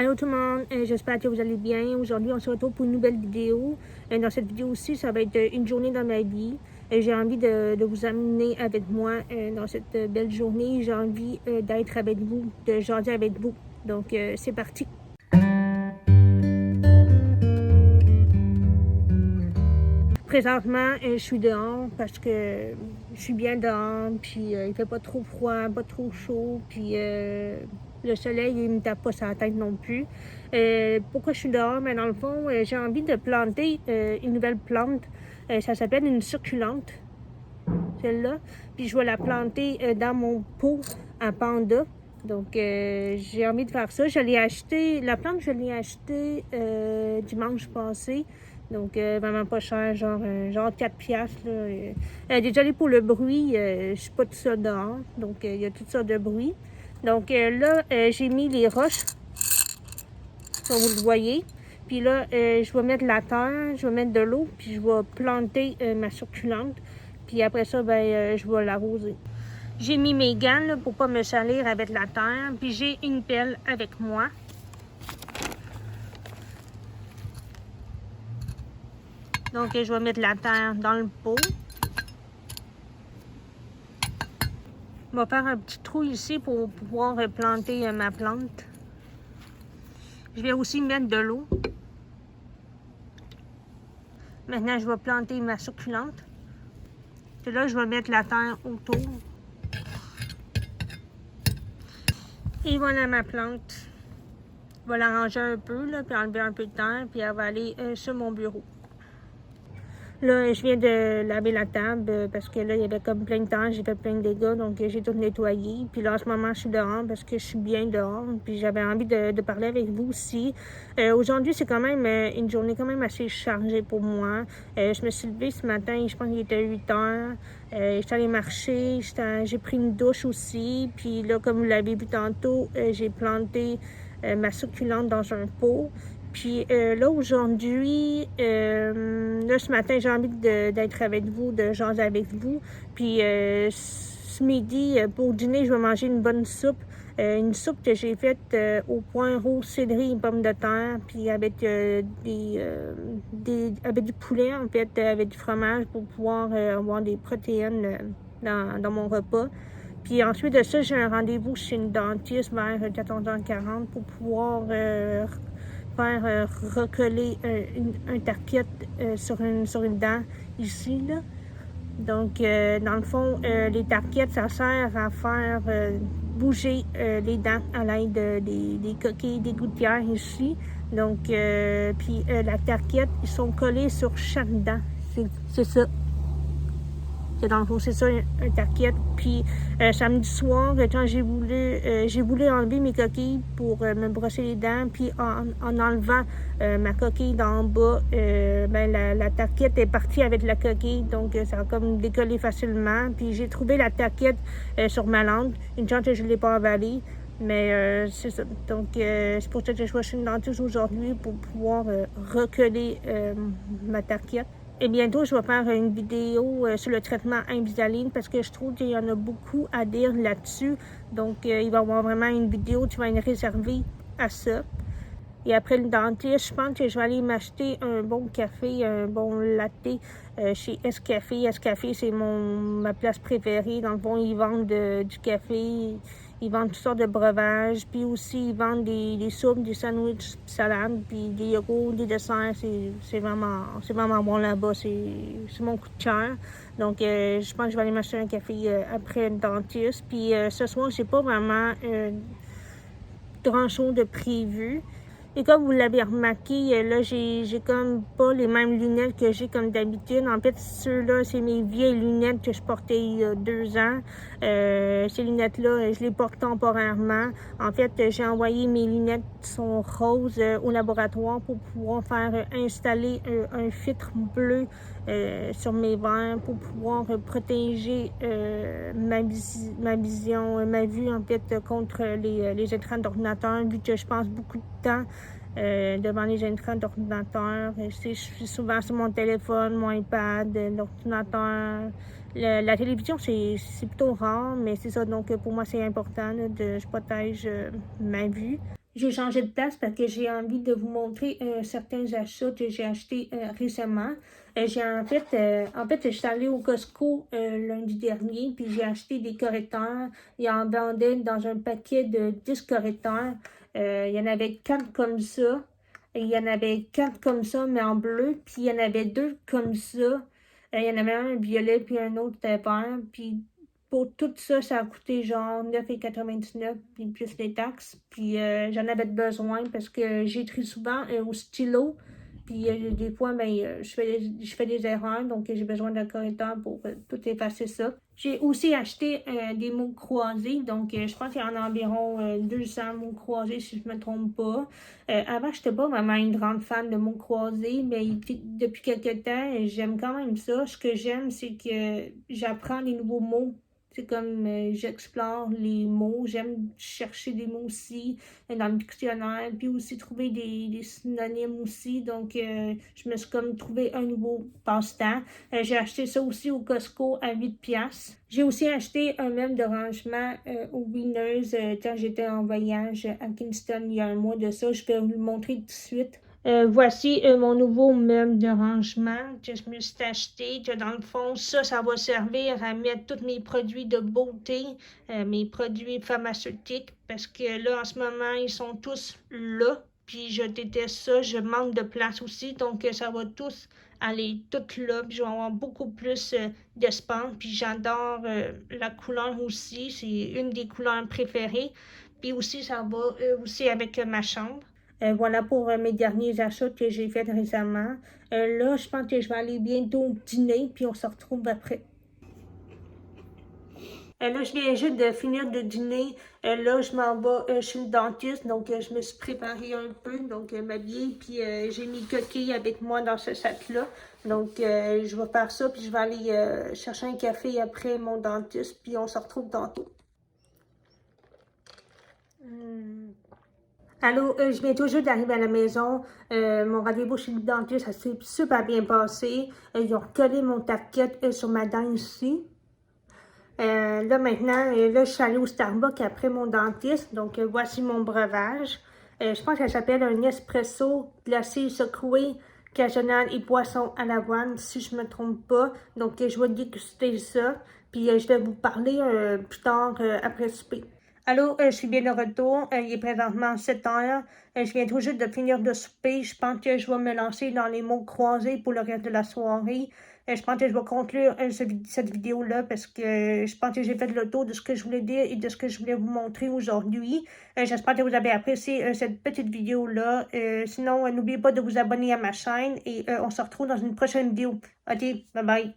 Allô tout le monde, j'espère que vous allez bien. Aujourd'hui, on se retrouve pour une nouvelle vidéo. Dans cette vidéo-ci, ça va être une journée dans ma vie. J'ai envie de vous amener avec moi dans cette belle journée. J'ai envie d'être avec vous, de jaser avec vous. Donc, c'est parti. Présentement, je suis dehors parce que je suis bien dehors, puis il fait pas trop froid, pas trop chaud, puis le soleil, il me tape pas sur la tête non plus. Pourquoi je suis dehors? Mais dans le fond, j'ai envie de planter une nouvelle plante. Ça s'appelle une succulente, celle-là. Puis je vais la planter dans mon pot en panda. Donc, j'ai envie de faire ça. Je l'ai acheté, la plante, je l'ai achetée dimanche passé. Donc, vraiment pas cher, genre 4 piastres. Désolée pour le bruit, je suis pas tout ça dehors. Donc, il y a tout ça de bruit. Donc, là, j'ai mis les roches, comme vous le voyez. Puis là, je vais mettre la terre, je vais mettre de l'eau, puis je vais planter ma succulente. Puis après ça, je vais l'arroser. J'ai mis mes gants là, pour pas me salir avec la terre. Puis j'ai une pelle avec moi. Donc, je vais mettre la terre dans le pot. Je vais faire un petit trou ici pour pouvoir planter ma plante. Je vais aussi mettre de l'eau. Maintenant, je vais planter ma succulente. Et là, je vais mettre la terre autour. Et voilà ma plante. Je vais l'arranger un peu, là, puis enlever un peu de terre, puis elle va aller sur mon bureau. Là, je viens de laver la table parce que là, il y avait comme plein de temps, j'ai fait plein de dégâts, donc j'ai tout nettoyé. Puis là, en ce moment, je suis dehors parce que je suis bien dehors. Puis j'avais envie de parler avec vous aussi. Aujourd'hui, c'est quand même une journée quand même assez chargée pour moi. Je me suis levée ce matin, je pense qu'il était 8 heures. J'étais allée marcher, j'ai pris une douche aussi. Puis là, comme vous l'avez vu tantôt, j'ai planté ma succulente dans un pot. Puis là, aujourd'hui, là, ce matin, j'ai envie d'être avec vous, de jaser avec vous. Puis ce midi, pour dîner, je vais manger une bonne soupe. Une soupe que j'ai faite au poireau, céleri et pommes de terre, puis avec, avec du poulet, en fait, avec du fromage pour pouvoir avoir des protéines dans mon repas. Puis ensuite de ça, j'ai un rendez-vous chez une dentiste vers 14h40 pour pouvoir faire recoller un tarpiette sur une dent ici, là. Donc, dans le fond, les tarpiettes, ça sert à faire bouger les dents à l'aide des coquilles, des gouttières ici. Donc, puis la tarpiette, ils sont collés sur chaque dent. C'est ça. Dans le fond, c'est ça, un tarpiette. Puis, samedi soir, quand j'ai voulu enlever mes coquilles pour me brosser les dents, puis en enlevant ma coquille d'en bas, la tarpiette est partie avec la coquille, donc ça a comme décollé facilement. Puis, j'ai trouvé la tarpiette sur ma langue. Une chance que je ne l'ai pas avalée. Mais c'est ça. Donc, c'est pour ça que je suis chez une dentiste aujourd'hui pour pouvoir recoller ma tarpiette. Et bientôt, je vais faire une vidéo sur le traitement Invisalign parce que je trouve qu'il y en a beaucoup à dire là-dessus. Donc, il va y avoir vraiment une vidéo qui va être réservée à ça. Et après le dentiste, je pense que je vais aller m'acheter un bon café, un bon latte chez Escafé. Escafé, c'est ma place préférée. Dans le fond, ils vendent du café, ils vendent toutes sortes de breuvages. Puis aussi, ils vendent des soupes, des sandwichs, des salades, puis des yogourts, des desserts. C'est vraiment bon là-bas. C'est mon coup de cœur. Donc, je pense que je vais aller m'acheter un café après le dentiste. Puis ce soir, j'ai pas vraiment grand-chose de prévu. Et comme vous l'avez remarqué, là, j'ai comme pas les mêmes lunettes que j'ai comme d'habitude. En fait, ceux-là, c'est mes vieilles lunettes que je portais il y a 2 ans. Ces lunettes-là, je les porte temporairement. En fait, j'ai envoyé mes lunettes qui sont roses au laboratoire pour pouvoir faire installer un filtre bleu sur mes verres pour pouvoir protéger ma vision, ma vue, en fait, contre les écrans d'ordinateur, vu que je passe beaucoup de temps devant les écrans d'ordinateur. Je suis souvent sur mon téléphone, mon iPad, l'ordinateur. La télévision, c'est plutôt rare, mais c'est ça. Donc, pour moi, c'est important là, je protège ma vue. J'ai changé de place parce que j'ai envie de vous montrer certains achats que j'ai achetés récemment. Je suis allée au Costco lundi dernier, puis j'ai acheté des correcteurs. Ils en vendaient dans un paquet de 10 correcteurs. Il y en avait 4 comme ça. Il y en avait 4 comme ça, mais en bleu. Puis il y en avait 2 comme ça. Il y en avait un violet, puis un autre vert. Puis pour tout ça, ça a coûté genre 9,99 puis plus les taxes. Puis j'en avais besoin parce que j'écris souvent au stylo. Puis des fois, ben, je fais des erreurs, donc j'ai besoin d'un correcteur pour tout effacer ça. J'ai aussi acheté des mots croisés, donc je pense qu'il y en a environ 200 mots croisés si je ne me trompe pas. Avant, je n'étais pas vraiment une grande fan de mots croisés, mais depuis quelques temps, j'aime quand même ça. Ce que j'aime, c'est que j'apprends des nouveaux mots. C'est comme j'explore les mots, j'aime chercher des mots aussi dans le dictionnaire, puis aussi trouver des synonymes aussi. Donc, je me suis comme trouvé un nouveau passe-temps. J'ai acheté ça aussi au Costco à 8$. J'ai aussi acheté un meuble de rangement au Winners quand j'étais en voyage à Kingston il y a un mois de ça. Je vais vous le montrer tout de suite. Voici mon nouveau meuble de rangement que je me suis acheté, que dans le fond, ça va servir à mettre tous mes produits de beauté, mes produits pharmaceutiques, parce que là, en ce moment, ils sont tous là, puis je déteste ça, je manque de place aussi, donc ça va tous aller tout là, puis je vais avoir beaucoup plus d'espace, puis j'adore la couleur aussi, c'est une des couleurs préférées, puis aussi, ça va aussi avec ma chambre. Voilà pour mes derniers achats que j'ai faits récemment. Là, je pense que je vais aller bientôt dîner, puis on se retrouve après. Là, je viens juste de finir de dîner. Là, je m'en vais chez le dentiste, donc je me suis préparée un peu, donc m'habiller, puis j'ai mis coquilles avec moi dans ce sac-là. Donc, je vais faire ça, puis je vais aller chercher un café après mon dentiste, puis on se retrouve tantôt. Allô, je viens tout juste d'arriver à la maison. Mon rendez-vous chez le dentiste, ça s'est super bien passé. Ils ont collé mon target sur ma dent ici. Là, maintenant, là, je suis allée au Starbucks après mon dentiste. Donc, voici mon breuvage. Je pense qu'elle s'appelle un espresso glacé secoué, occasionnel et poisson à l'avoine, si je ne me trompe pas. Donc, je vais déguster ça. Puis, je vais vous parler plus tard après souper. Allô, je suis bien de retour. Il est présentement 7 heures. Je viens tout juste de finir de souper. Je pense que je vais me lancer dans les mots croisés pour le reste de la soirée. Je pense que je vais conclure cette vidéo-là parce que je pense que j'ai fait le tour de ce que je voulais dire et de ce que je voulais vous montrer aujourd'hui. J'espère que vous avez apprécié cette petite vidéo-là. Sinon, n'oubliez pas de vous abonner à ma chaîne et on se retrouve dans une prochaine vidéo. Ok, bye bye.